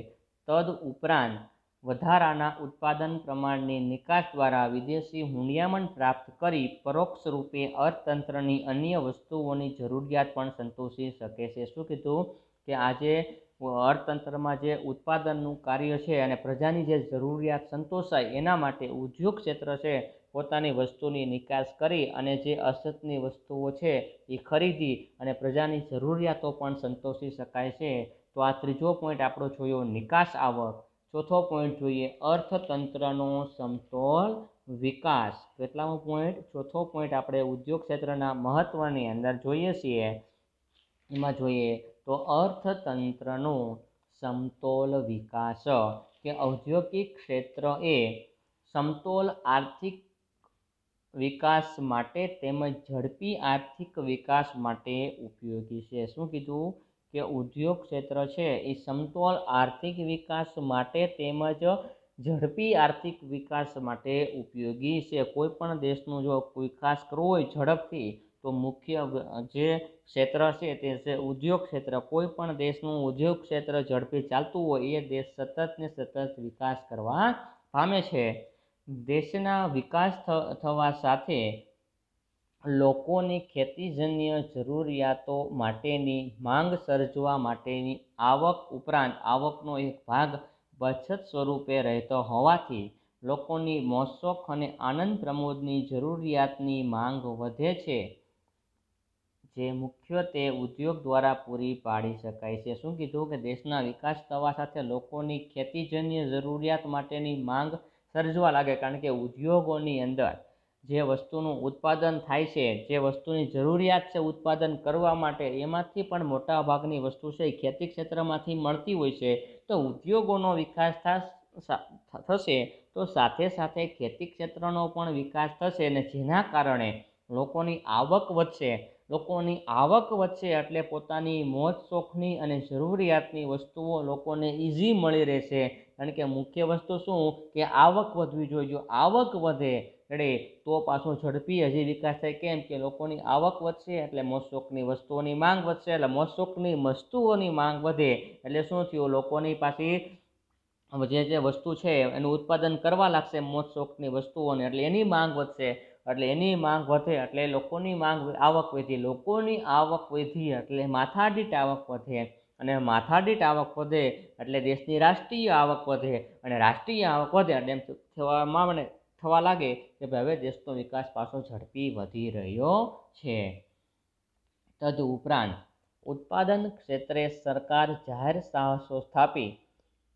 તદ ઉપરાંત વધારાના ઉત્પાદન પ્રમાણની નિકાસ દ્વારા વિદેશી હુંડિયામણ પ્રાપ્ત કરી પરોક્ષ રૂપે અર્થતંત્રની અન્ય વસ્તુઓની જરૂરિયાત પણ સંતોષી શકે છે. શું કીધું? કે આજે અર્થતંત્રમાં જે ઉત્પાદનનું કાર્ય છે અને પ્રજાની જે જરૂરિયાત સંતોષાય એના માટે ઉદ્યોગ ક્ષેત્ર છે પોતાની વસ્તુની નિકાસ કરી અને જે અછતની વસ્તુઓ છે એ ખરીદી અને પ્રજાની જરૂરિયાતો પણ સંતોષી શકાય છે. તો આ ત્રીજો પોઈન્ટ આપણો જોયો, નિકાસ આવક. ચોથો પોઈન્ટ જોઈએ, અર્થતંત્રનો સમતોલ વિકાસ. કેટલામો પોઈન્ટ? ચોથો પોઈન્ટ આપણે ઉદ્યોગ ક્ષેત્રના મહત્વની અંદર જોઈએ છીએ. એમાં જોઈએ તો અર્થતંત્રનો સમતોલ વિકાસ, કે ઔદ્યોગિક ક્ષેત્ર એ સમતોલ આર્થિક વિકાસ માટે તેમજ ઝડપી આર્થિક વિકાસ માટે ઉપયોગી છે. શું કીધું? કે ઉદ્યોગ ક્ષેત્ર છે એ સમતોલ આર્થિક વિકાસ માટે તેમજ ઝડપી આર્થિક વિકાસ માટે ઉપયોગી છે. કોઈ પણ દેશનો જો વિકાસ કરવો હોય ઝડપથી, તો મુખ્ય જે ક્ષેત્ર છે તે છે ઉદ્યોગ ક્ષેત્ર. કોઈ પણ દેશનું ઉદ્યોગ ક્ષેત્ર ઝડપી ચાલતું હોય એ દેશ સતત ને સતત વિકાસ કરવા પામે છે. દેશના વિકાસ થવા સાથે લોકોની ખેતીજન્ય જરૂરિયાતો માટેની માંગ સર્જવા માટેની આવક ઉપરાંત આવકનો એક ભાગ બચત સ્વરૂપે રહેતો હોવાથી લોકોની મોજશોખ અને આનંદ પ્રમોદની જરૂરિયાતની માંગ વધે છે, જે મુખ્યત્વે ઉદ્યોગ દ્વારા પૂરી પાડી શકાય છે. શું કીધું? કે દેશના વિકાસ થવા સાથે લોકોની ખેતીજન્ય જરૂરિયાત માટેની માંગ સર્જવા લાગે, કારણ કે ઉદ્યોગોની અંદર જે વસ્તુનું ઉત્પાદન થાય છે, જે વસ્તુની જરૂરિયાત છે ઉત્પાદન કરવા માટે, એમાંથી પણ મોટા ભાગની વસ્તુ છે એ ખેતી ક્ષેત્રમાંથી મળતી હોય છે. તો ઉદ્યોગોનો વિકાસ થશે તો સાથે સાથે ખેતી ક્ષેત્રનો પણ વિકાસ થશે, અને જેના કારણે લોકોની આવક વધશે, લોકોની આવક વધશે એટલે પોતાની મોજ શોખની અને જરૂરિયાતની વસ્તુઓ લોકોને ઇઝી મળી રહેશે. કારણ કે મુખ્ય વસ્તુ શું કે આવક વધવી જોઈએ. જો આવક વધે એટલે તો પાછો ઝડપી હજી વિકાસ થાય. કેમ કે લોકોની આવક વધશે એટલે મોજ શોખની વસ્તુઓની માંગ વધશે, એટલે મોજ શોખની વસ્તુઓની માંગ વધે એટલે શું થયું, લોકોની પાસે જે વસ્તુ છે એનું ઉત્પાદન કરવા લાગશે મોજ શોખની વસ્તુઓને, એટલે એની માંગ વધશે, એટલે એની માંગ વધે એટલે લોકોની માંગ આવક વધી, લોકોની આવક વધી એટલે માથાદીઠ આવક વધે, અને માથાદીઠ આવક વધે એટલે દેશની રાષ્ટ્રીય આવક વધે, અને રાષ્ટ્રીય આવક વધે એટલે એમ થવા લાગે કે હવે દેશનો વિકાસ પાછો ઝડપી વધી રહ્યો છે. તદ ઉપરાંત ઉત્પાદન ક્ષેત્રે સરકાર જાહેર સાહસો સ્થાપી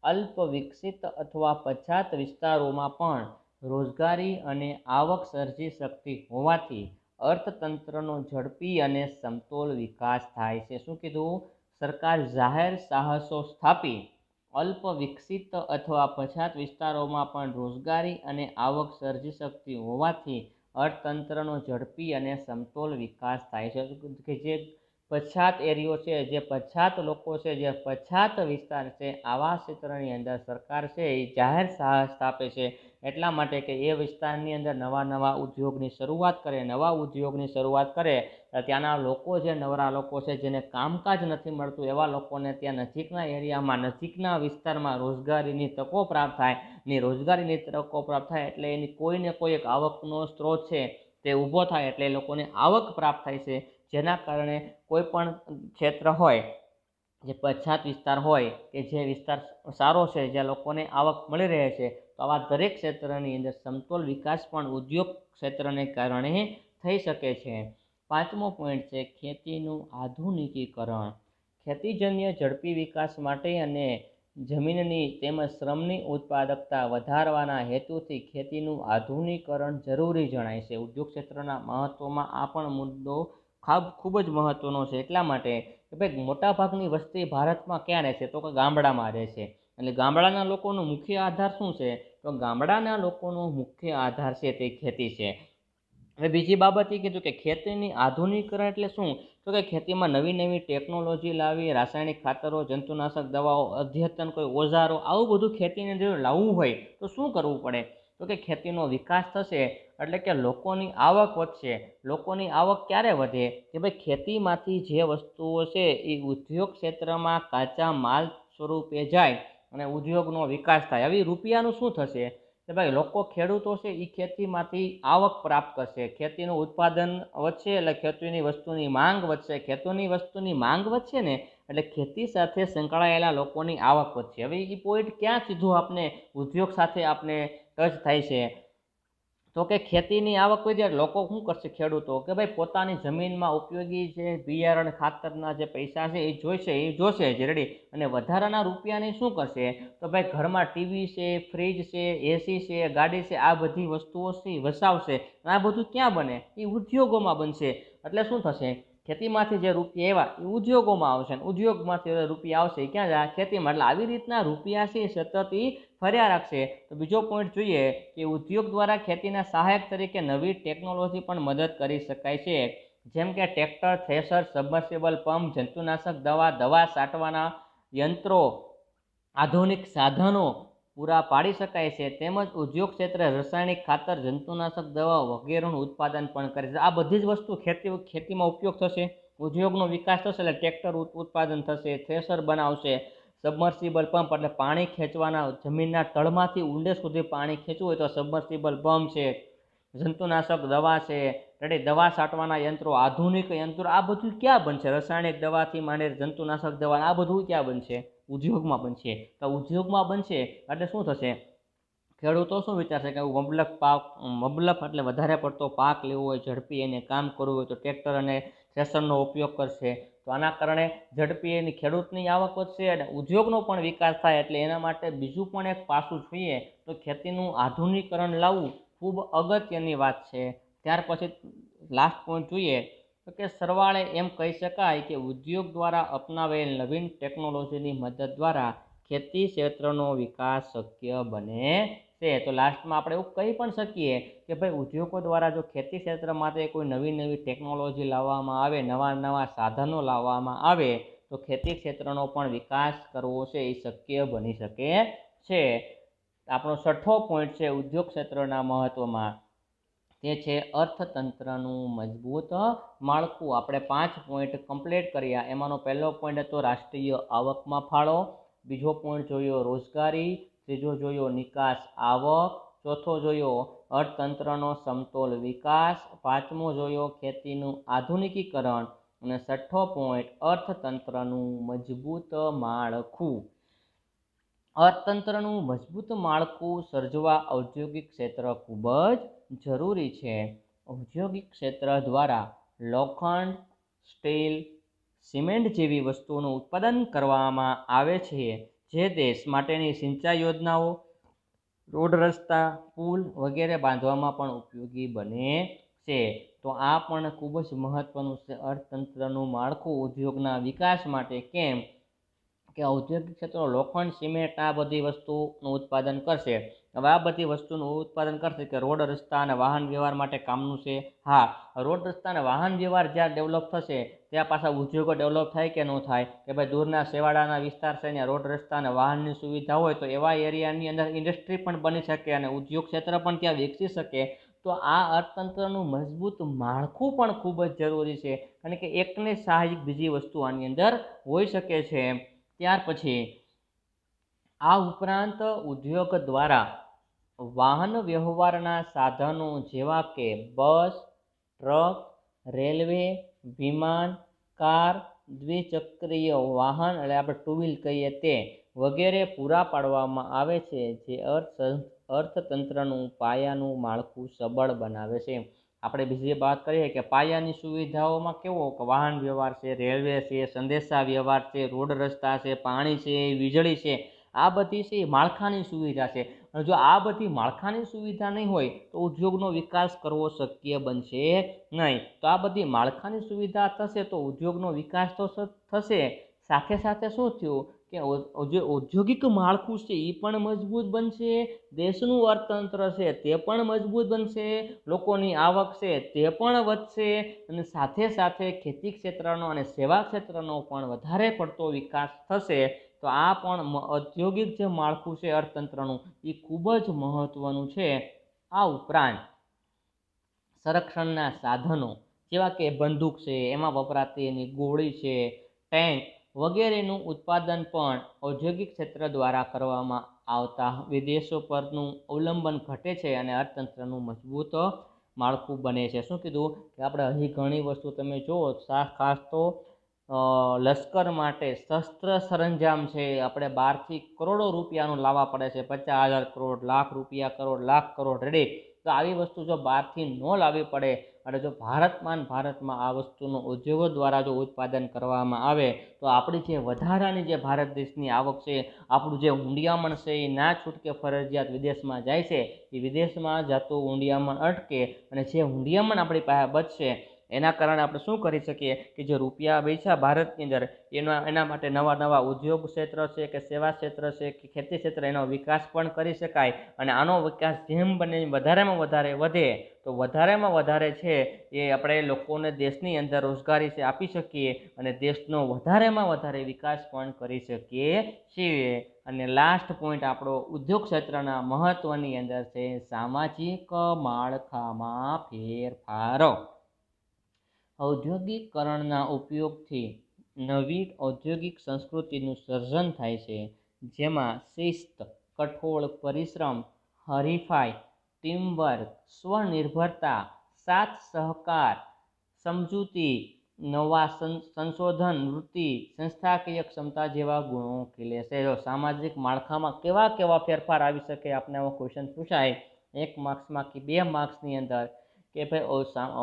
અલ્પ વિકસિત અથવા પછાત વિસ્તારોમાં પણ રોજગારી અને આવક સર્જી શકતી હોવાથી અર્થતંત્રનો ઝડપી અને સમતોલ વિકાસ થાય છે. શું કીધું? સરકાર જાહેર સાહસો સ્થાપી અલ્પ વિકસિત અથવા પછાત વિસ્તારોમાં પણ રોજગારી અને આવક સર્જી શકતી હોવાથી અર્થતંત્રનો ઝડપી અને સમતોલ વિકાસ થાય છે. કે જે પછાત એરિયો છે, જે પછાત લોકો છે, જે પછાત વિસ્તાર છે, આવા ક્ષેત્રની અંદર સરકાર છે એ જાહેર સાહસ સ્થાપે છે. એટલા માટે કે એ વિસ્તારની અંદર નવા નવા ઉદ્યોગની શરૂઆત કરે, નવા ઉદ્યોગની શરૂઆત કરે ત્યાંના લોકો, જે નવરા લોકો છે, જેને કામકાજ નથી મળતું, એવા લોકોને ત્યાં નજીકના એરિયામાં, નજીકના વિસ્તારમાં રોજગારીની તકો પ્રાપ્ત થાય. ને રોજગારીની તકો પ્રાપ્ત થાય એટલે એની કોઈને કોઈ એક આવકનો સ્ત્રોત છે તે ઊભો થાય, એટલે એ લોકોને આવક પ્રાપ્ત થાય છે. જેના કારણે કોઈ પણ ક્ષેત્ર હોય, જે પછાત વિસ્તાર હોય કે જે વિસ્તાર સારો છે, જ્યાં લોકોને આવક મળી રહે છે, તો આવા દરેક ક્ષેત્રની અંદર સમતોલ વિકાસ પણ ઉદ્યોગ ક્ષેત્રને કારણે થઈ શકે છે. પાંચમો પોઈન્ટ છે ખેતીનું આધુનિકીકરણ. ખેતીજન્ય ઝડપી વિકાસ માટે અને જમીનની તેમજ શ્રમની ઉત્પાદકતા વધારવાના હેતુથી ખેતીનું આધુનિકરણ જરૂરી જણાય છે. ઉદ્યોગ ક્ષેત્રના મહત્વમાં આ પણ મુદ્દો ખૂબ જ મહત્વનો છે. એટલા માટે કે ભાઈ મોટાભાગની વસ્તી ભારતમાં ક્યાં રહે છે? તો કે ગામડામાં રહે છે. એટલે ગામડાના લોકોનો મુખ્ય આધાર શું છે? તો ગામડાના લોકોનો મુખ્ય આધાર છે તે ખેતી છે. હવે બીજી બાબત એ કીધું કે ખેતીની આધુનિકરણ એટલે શું? તો કે ખેતીમાં નવી નવી ટેકનોલોજી લાવી, રાસાયણિક ખાતરો, જંતુનાશક દવાઓ, અદ્યતન કોઈ ઓજારો, આવું બધું ખેતીને જો લાવવું હોય તો શું કરવું પડે? તો કે ખેતીનો વિકાસ થશે એટલે કે લોકોની આવક વધશે. લોકોની આવક ક્યારે વધે? કે ભાઈ ખેતીમાંથી જે વસ્તુઓ છે એ ઉદ્યોગ ક્ષેત્રમાં કાચા માલ સ્વરૂપે જાય અને ઉદ્યોગનો વિકાસ થાય. આવી રૂપિયાનું શું થશે? કે ભાઈ લોકો, ખેડૂતો છે એ ખેતીમાંથી આવક પ્રાપ્ત કરશે, ખેતીનું ઉત્પાદન વધશે એટલે ખેતીની વસ્તુની માંગ વધશે, ખેતીની વસ્તુની માંગ વધશે ને એટલે ખેતી સાથે સંકળાયેલા લોકોની આવક વધશે. હવે એ પોઈન્ટ ક્યાં સીધું આપણે ઉદ્યોગ સાથે આપણે ટચ થાય છે? તો કે ખેતીની આવક વધે લોકો શું કરશે? ખેડૂતો કે ભાઈ પોતાની જમીનમાં ઉપયોગી જે બિયારણ, ખાતરના જે પૈસા છે એ જોશે જ રેડી, અને વધારાના રૂપિયાની શું કરશે? તો ભાઈ ઘરમાં ટીવી છે, ફ્રીજ છે, એસી છે, ગાડી છે, આ બધી વસ્તુઓ છે વસાવશે. આ બધું ક્યાં બને? એ ઉદ્યોગોમાં બનશે. એટલે શું થશે? ખેતીમાંથી જે રૂપિયા આવ્યા એ ઉદ્યોગોમાં આવશે, અને ઉદ્યોગમાંથી રૂપિયા આવશે ક્યાં જાય? ખેતીમાં. એટલે આવી રીતના રૂપિયા છે સતત ફર્યા રાખશે. તો બીજો પોઈન્ટ જોઈએ કે ઉદ્યોગ દ્વારા ખેતીના સહાયક તરીકે નવી ટેકનોલોજી પણ મદદ કરી શકાય છે. જેમ કે ટ્રેક્ટર, થ્રેશર, સબમર્સિબલ પંપ, જંતુનાશક દવા છાંટવાના યંત્રો, આધુનિક સાધનો પૂરા પાડી શકાય છે. તેમજ ઉદ્યોગ ક્ષેત્રે રાસાયણિક ખાતર, જંતુનાશક દવા વગેરેનું ઉત્પાદન પણ કરે છે. આ બધી જ વસ્તુ ખેતીમાં ઉપયોગ થશે. ઉદ્યોગનો વિકાસ થશે એટલે ટ્રેક્ટર ઉત્પાદન થશે, થ્રેશર બનાવશે, સબમર્સિબલ પંપ એટલે પાણી ખેંચવાના, જમીનના તળમાંથી ઊંડે સુધી પાણી ખેંચવું હોય તો સબમર્સિબલ પંપ છે, જંતુનાશક દવા છે, દવા છાંટવાના યંત્રો, આધુનિક યંત્રો, આ બધું ક્યાં બનશે? રાસાયણિક દવાથી માંડી જંતુનાશક દવા, આ બધું ક્યાં બનશે? ઉદ્યોગમાં બનશે. તો ઉદ્યોગમાં બનશે એટલે શું થશે? ખેડૂતો શું વિચારશે કે મબલખ એટલે વધારે પડતો પાક લેવો હોય, ઝડપી એને કામ કરવું હોય તો ટ્રેક્ટર અને થ્રેશરનો ઉપયોગ કરશે. તો આના કારણે ઝડપી એની ખેડૂતની આવક વધશે અને ઉદ્યોગનો પણ વિકાસ થાય. એટલે એના માટે બીજું પણ એક પાસું જોઈએ તો ખેતીનું આધુનિકરણ લાવવું ખૂબ અગત્યની વાત છે. ત્યાર પછી લાસ્ટ પોઈન્ટ જોઈએ તો કે સરવાળે એમ કહી શકાય કે ઉદ્યોગ દ્વારા અપનાવેલ નવીન ટેકનોલોજીની મદદ દ્વારા ખેતી ક્ષેત્રનો વિકાસ શક્ય બને છે। તો લાસ્ટમાં આપણે એવું કહી પણ શકીએ કે ભાઈ ઉદ્યોગો દ્વારા જો ખેતી ક્ષેત્ર માટે કોઈ નવી નવી ટેકનોલોજી લાવવામાં આવે, નવા નવા સાધનો લાવવામાં આવે તો ખેતી ક્ષેત્રનો પણ વિકાસ કરવો છે એ શક્ય બની શકે છે। આપણો છઠ્ઠો પોઈન્ટ છે ઉદ્યોગ ક્ષેત્રના મહત્વમાં, તે છે અર્થતંત્રનું મજબૂત માળખું। આપણે 5 પોઈન્ટ કમ્પ્લીટ કર્યા। એમાંનો પહેલો પોઈન્ટ હતો રાષ્ટ્રીય આવકમાં ફાળો, બીજો પોઈન્ટ જોયો રોજગારી, ત્રીજો જોયો નિકાસ આવક, ચોથો જોયો અર્થતંત્રનો સમતોલ વિકાસ, પાંચમો જોયો ખેતીનું આધુનિકીકરણ અને છઠ્ઠો પોઈન્ટ અર્થતંત્રનું મજબૂત માળખું। અર્થતંત્રનું મજબૂત માળખું સર્જવા ઔદ્યોગિક ક્ષેત્ર ખૂબ જ જરૂરી છે। ઔદ્યોગિક ક્ષેત્ર દ્વારા લોખંડ, સ્ટીલ, સિમેન્ટ જેવી વસ્તુઓનું ઉત્પાદન કરવામાં આવે છે, જે દેશ માટેની સિંચાઈ યોજનાઓ, રોડ, રસ્તા, પુલ વગેરે બાંધવામાં પણ ઉપયોગી બને છે। તો આ પણ ખૂબ જ મહત્વનું છે અર્થતંત્રનું માળખું ઉદ્યોગના વિકાસ માટે। કેમ કે ઔદ્યોગિક ક્ષેત્રો લોખંડ, સિમેન્ટ આ બધી વસ્તુનું ઉત્પાદન કરશે। હવે આ બધી વસ્તુનું ઉત્પાદન કરશે કે રોડ, રસ્તા અને વાહન વ્યવહાર માટે કામનું છે। હા, રોડ, રસ્તા અને વાહન વ્યવહાર જ્યાં ડેવલપ થશે ત્યાં પાછા ઉદ્યોગો ડેવલપ થાય કે ન થાય, કે ભાઈ દૂરના છેવાડાના વિસ્તાર છે ત્યાં રોડ, રસ્તા અને વાહનની સુવિધા હોય તો એવા એરિયાની અંદર ઇન્ડસ્ટ્રી પણ બની શકે અને ઉદ્યોગ ક્ષેત્ર પણ ત્યાં વિકસી શકે। તો આ અર્થતંત્રનું મજબૂત માળખું પણ ખૂબ જ જરૂરી છે, કારણ કે એકને સહાયક બીજી વસ્તુ આની અંદર હોઈ શકે છે। ત્યાર પછી આ ઉપરાંત ઉદ્યોગ દ્વારા વાહન વ્યવહારના સાધનો જેવા કે બસ, ટ્રક, રેલવે, વિમાન, કાર, દ્વિચક્રીય વાહન એટલે આપણે ટુ વ્હીલ કહીએ તે વગેરે પૂરા પાડવામાં આવે છે, જે અર્થતંત્રનું પાયાનું માળખું સબળ બનાવે છે। આપણે બીજી વાત કરીએ કે પાયાની સુવિધાઓમાં કેવો કે વાહન વ્યવહાર છે, રેલવે છે, સંદેશા વ્યવહાર છે, રોડ, રસ્તા છે, પાણી છે, વીજળી છે, આ બધી છે માળખાની સુવિધા છે। અને જો આ બધી માળખાની સુવિધા નહીં હોય તો ઉદ્યોગનો વિકાસ કરવો શક્ય બનશે નહીં। તો આ બધી માળખાની સુવિધા થશે તો ઉદ્યોગનો વિકાસ તો થશે, સાથે સાથે શું થયું કે જે ઔદ્યોગિક માળખું છે એ પણ મજબૂત બનશે, દેશનું અર્થતંત્ર છે તે પણ મજબૂત બનશે, લોકોની આવક છે તે પણ વધશે અને સાથે સાથે ખેતી ક્ષેત્રનો અને સેવા ક્ષેત્રનો પણ વધારે પડતો વિકાસ થશે। તો આ પણ ઔદ્યોગિક જે માળખું છે અર્થતંત્રનું એ ખૂબ જ મહત્વનું છે। આ ઉપરાંત સંરક્ષણના સાધનો જેવા કે બંદૂક છે, એમાં વપરાતી એની ગોળી છે, ટેન્ક વગેરેનું ઉત્પાદન પણ ઔદ્યોગિક ક્ષેત્ર દ્વારા કરવામાં આવતા વિદેશો પરનું અવલંબન ઘટે છે અને અર્થતંત્રનું મજબૂત માળખું બને છે। શું કીધું કે આપણે અહીં ઘણી વસ્તુ તમે જુઓ, ખાસ તો લશ્કર માટે શસ્ત્ર સરંજામ છે આપણે બહારથી કરોડો રૂપિયાનું લાવવા પડે છે, 50,000 કરોડ, લાખ રૂપિયા કરોડ, લાખ કરોડ રેડી। તો આવી વસ્તુ જો બહારથી ન લાવવી પડે અને જો ભારતમાં આ વસ્તુનું ઉદ્યોગો દ્વારા જો ઉત્પાદન કરવામાં આવે તો આપણી જે વધારાની જે ભારત દેશની આવક છે, આપણું જે ઊંડિયામણ છે એ ના છૂટકે ફરજિયાત વિદેશમાં જાય છે, એ વિદેશમાં જતું ઊંડિયામણ અટકે અને જે ઊંડિયામણ આપણી પાસે બચશે એના કારણે આપણે શું કરી શકીએ કે જે રૂપિયા બેચ્યા ભારતની અંદર એના માટે નવા નવા ઉદ્યોગ ક્ષેત્ર છે કે સેવા ક્ષેત્ર છે કે ખેતી ક્ષેત્ર એનો વિકાસ પણ કરી શકાય। અને આનો વિકાસ જેમ બને વધારેમાં વધારે વધે તો વધારેમાં વધારે છે એ આપણે લોકોને દેશની અંદર રોજગારી છે આપી શકીએ અને દેશનો વધારેમાં વધારે વિકાસ પણ કરી શકીએ છીએ। અને લાસ્ટ પોઈન્ટ આપણો ઉદ્યોગ ક્ષેત્રના મહત્વની અંદર છે સામાજિક માળખામાં ફેરફારો। ઔદ્યોગિકરણના ઉપયોગથી નવી ઔદ્યોગિક સંસ્કૃતિનું સર્જન થાય છે, જેમાં શિસ્ત, કઠોળ પરિશ્રમ, હરીફાઈ, ટીમવર્ક, સ્વનિર્ભરતા, સાથ સહકાર, સમજૂતી, નવા સંશોધન વૃત્તિ, સંસ્થાકીય ક્ષમતા જેવા ગુણો ખીલે છે। સામાજિક માળખામાં કેવા કેવા ફેરફાર આવી શકે, આપણે આવો ક્વેશ્ચન પૂછાય 1 માર્ક્સમાં કે 2 માર્ક્સની અંદર કે ભાઈ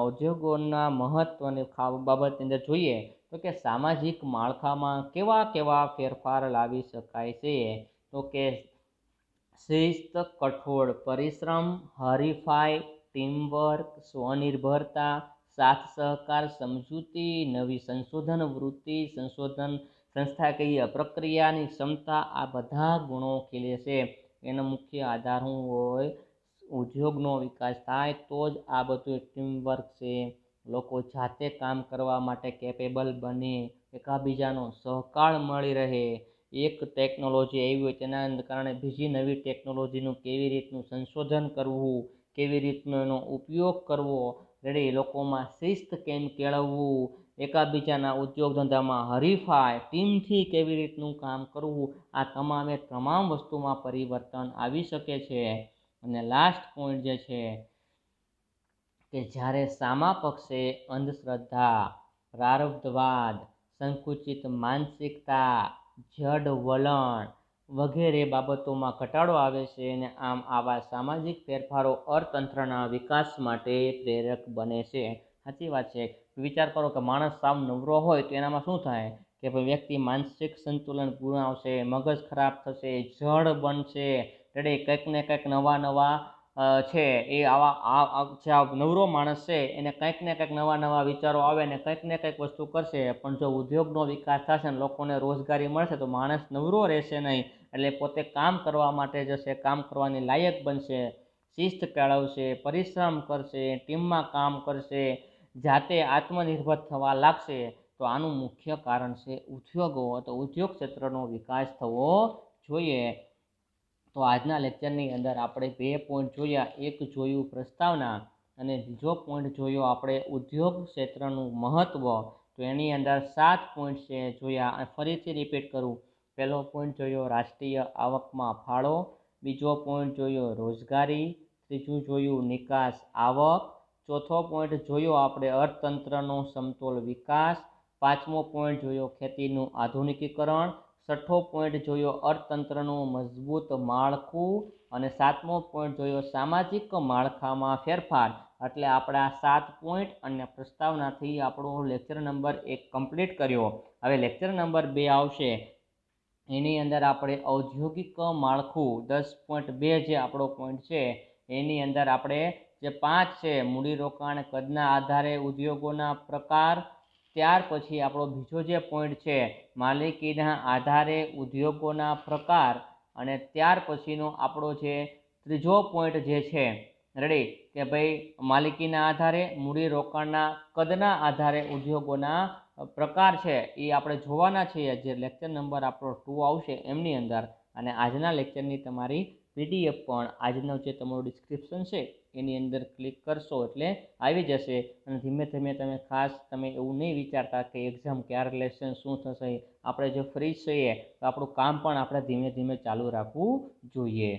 ઉદ્યોગોના મહત્વની બાબતની અંદર જોઈએ તો કે સામાજિક માળખામાં કેવા કેવા ફેરફાર લાવી શકાય છે, તો કે શિસ્ત, કઠોળ પરિશ્રમ, હરીફાઈ, ટીમવર્ક, સ્વનિર્ભરતા, સાથ સહકાર, સમજૂતી, નવી સંશોધન વૃત્તિ, સંસ્થાકીય પ્રક્રિયાની ક્ષમતા, આ બધા ગુણો ખીલે છે। એનો મુખ્ય આધાર શું હોય? ઉદ્યોગનો વિકાસ થાય તો જ આ બધું ટીમવર્ક છે, લોકો જાતે કામ કરવા માટે કેપેબલ બને, એકાબીજાનો સહકાર મળી રહે. એક ટેકનોલોજી આવી હોય તેના કારણે બીજી નવી ટેકનોલોજીનું કેવી રીતનું સંશોધન કરવું, કેવી રીતનો એનો ઉપયોગ કરવો, રેડી, લોકોમાં શિસ્ત કેમ કેળવવું, એકાબીજાના ઉદ્યોગ ધંધામાં હરીફાય, ટીમથી કેવી રીતનું કામ કરવું, આ તમામ વસ્તુમાં પરિવર્તન આવી શકે છે. અને લાસ્ટ પોઈન્ટ જે છે કે જ્યારે સામા પક્ષે અંધશ્રદ્ધા, પ્રારબ્ધવાદ, સંકુચિત માનસિકતા, જડ વલણ વગેરે બાબતોમાં ઘટાડો આવે છે અને આમ આવા સામાજિક ફેરફારો અર્થતંત્રના વિકાસ માટે પ્રેરક બને છે. સાચી વાત છે. વિચાર કરો કે માણસ સાવ નવરો હોય તો એનામાં શું થાય કે ભાઈ વ્યક્તિ માનસિક સંતુલન ગુમાવશે, મગજ ખરાબ થશે, જડ બનશે, રેડી, કંઈક ને કંઈક નવા છે એ આવા નવરો માણસ છે એને કંઈક ને કંઈક નવા વિચારો આવે ને કંઈક ને કંઈક વસ્તુ કરશે. પણ જો ઉદ્યોગનો વિકાસ થશે ને લોકોને રોજગારી મળશે તો માણસ નવરો રહેશે નહીં, એટલે પોતે કામ કરવા માટે જશે, કામ કરવાની લાયક બનશે, શિસ્ત કેળવશે, પરિશ્રમ કરશે, ટીમમાં કામ કરશે, જાતે આત્મનિર્ભર થવા લાગશે. તો આનું મુખ્ય કારણ છે ઉદ્યોગો. તો ઉદ્યોગ ક્ષેત્રનો વિકાસ થવો જોઈએ. તો આજના લેક્ચરની અંદર આપણે 2 પોઈન્ટ જોયા. એક જોયું પ્રસ્તાવના અને બીજો પોઈન્ટ જોયો આપણે ઉદ્યોગ ક્ષેત્રનું મહત્ત્વ. તો એની અંદર 7 પોઈન્ટ છે જોયા. અને ફરીથી રિપીટ કરું, પહેલો પોઈન્ટ જોયો રાષ્ટ્રીય આવકમાં ફાળો, બીજો પોઈન્ટ જોયો રોજગારી, ત્રીજું જોયું નિકાસ આવક, ચોથો પોઈન્ટ જોયો આપણે અર્થતંત્રનો સમતોલ વિકાસ, પાંચમો પોઈન્ટ જોયો ખેતીનું આધુનિકીકરણ, છઠ્ઠો પોઈન્ટ જોયો અર્થતંત્રનું મજબૂત માળખું અને સાતમો પોઈન્ટ જોયો સામાજિક માળખામાં ફેરફાર. એટલે આપણે આ 7 પોઈન્ટ અને પ્રસ્તાવનાથી આપણો લેક્ચર નંબર 1 કમ્પ્લીટ કર્યો. હવે લેક્ચર નંબર 2 આવશે, એની અંદર આપણે ઔદ્યોગિક માળખું 10.2 જે આપણો પોઈન્ટ છે એની અંદર આપણે જે 5 છે મૂડીરોકાણ, કદના આધારે ઉદ્યોગોના પ્રકાર, ત્યાર પછી આપણો બીજો જે પોઈન્ટ છે માલિકીના આધારે ઉદ્યોગોના પ્રકાર, અને ત્યાર પછીનો આપણો જે ત્રીજો પોઈન્ટ જે છે, રેડી, કે ભાઈ માલિકીના આધારે, મૂડીરોકાણના કદના આધારે ઉદ્યોગોના પ્રકાર છે એ આપણે જોવાના છીએ, જે લેક્ચર નંબર આપણો 2 આવશે એમની અંદર. અને આજના લેક્ચરની તમારી PDF પણ આજનું જે તમારું ડિસ્ક્રિપ્શન છે એની અંદર ક્લિક કરશો એટલે આવી જશે. અને ધીમે ધીમે તમે એવું નહીં વિચારતા કે એક્ઝામ ક્યારે લેશે, શું થશે. આપણે જો ફ્રી છીએ તો આપણું કામ પણ આપણે ધીમે ધીમે ચાલુ રાખવું જોઈએ.